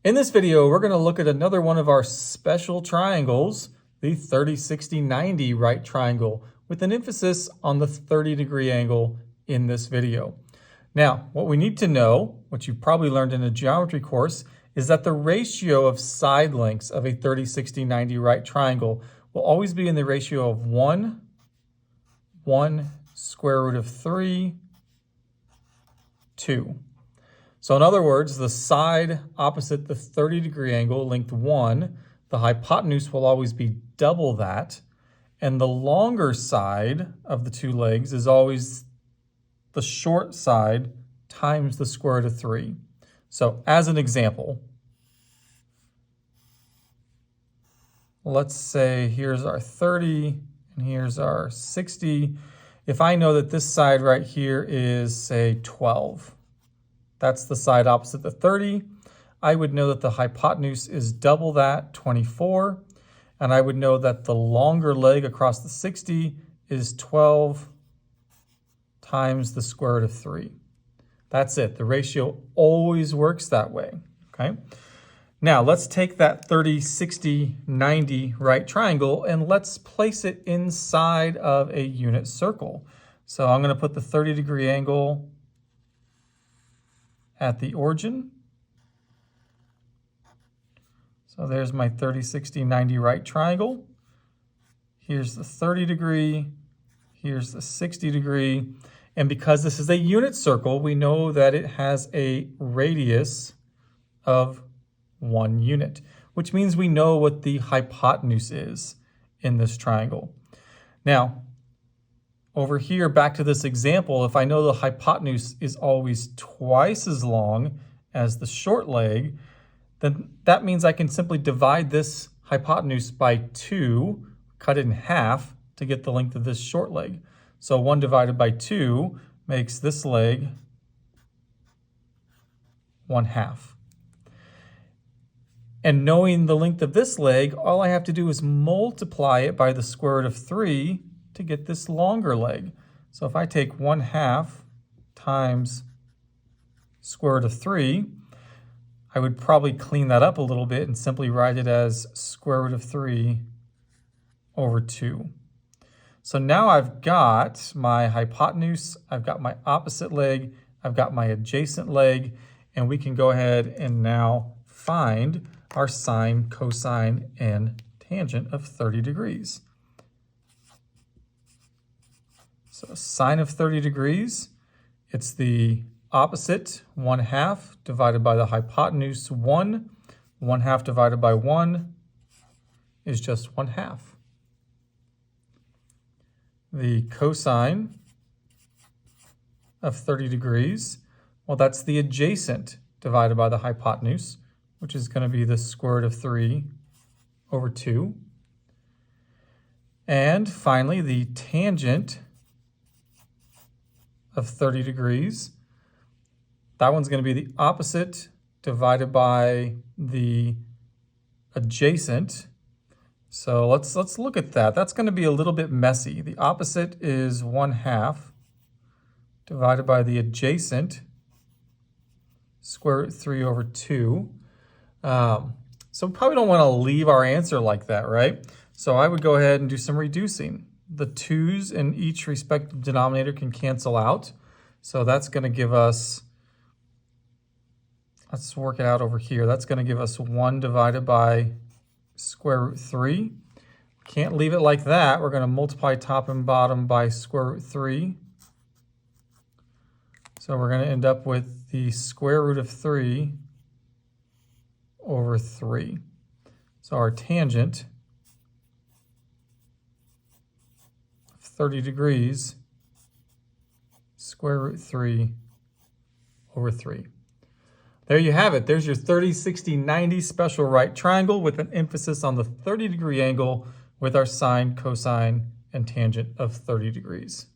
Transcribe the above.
In this video, we're going to look at another one of our special triangles, the 30, 60, 90 right triangle, with an emphasis on the 30-degree angle in this video. Now, what we need to know, which you've probably learned in a geometry course, is that the ratio of side lengths of a 30, 60, 90 right triangle will always be in the ratio of 1, square root of 3, 2. So in other words, the side opposite the 30-degree angle, length 1, the hypotenuse will always be double that, and the longer side of the two legs is always the short side times the square root of 3. So as an example, let's say here's our 30 and here's our 60. If I know that this side right here is, say, 12, that's the side opposite the 30. I would know that the hypotenuse is double that, 24. And I would know that the longer leg across the 60 is 12 times the square root of 3. That's it. The ratio always works that way, okay? Now, let's take that 30, 60, 90 right triangle and let's place it inside of a unit circle. So I'm going to put the 30-degree angle at the origin. So there's my 30, 60, 90 right triangle. Here's the 30-degree, here's the 60-degree. And because this is a unit circle, we know that it has a radius of 1 unit, which means we know what the hypotenuse is in this triangle. Now, over here, back to this example, if I know the hypotenuse is always twice as long as the short leg, then that means I can simply divide this hypotenuse by 2, cut it in half to get the length of this short leg. So 1 divided by 2 makes this leg 1/2. And knowing the length of this leg, all I have to do is multiply it by the square root of 3 to get this longer leg. So if I take 1/2 times square root of 3, I would probably clean that up a little bit and simply write it as square root of 3 over 2. So now I've got my hypotenuse, I've got my opposite leg, I've got my adjacent leg, and we can go ahead and now find our sine, cosine, and tangent of 30 degrees. So sine of 30 degrees, it's the opposite 1/2 divided by the hypotenuse 1. 1/2 divided by 1 is just 1/2. The cosine of 30 degrees, well, that's the adjacent divided by the hypotenuse, which is going to be the square root of 3 over 2. And finally, the tangent of 30 degrees, that one's going to be the opposite divided by the adjacent. So let's look at that. That's going to be a little bit messy. The opposite is 1/2 divided by the adjacent, square root 3 over 2. So we probably don't want to leave our answer like that, right? So I would go ahead and do some reducing. The 2's in each respective denominator can cancel out. So that's going to give us, let's work it out over here. That's going to give us 1 divided by square root 3. Can't leave it like that. We're going to multiply top and bottom by square root 3. So we're going to end up with the square root of 3 over 3. So our tangent of 30 degrees, square root 3 over 3. There you have it. There's your 30, 60, 90 special right triangle with an emphasis on the 30-degree angle with our sine, cosine, and tangent of 30 degrees.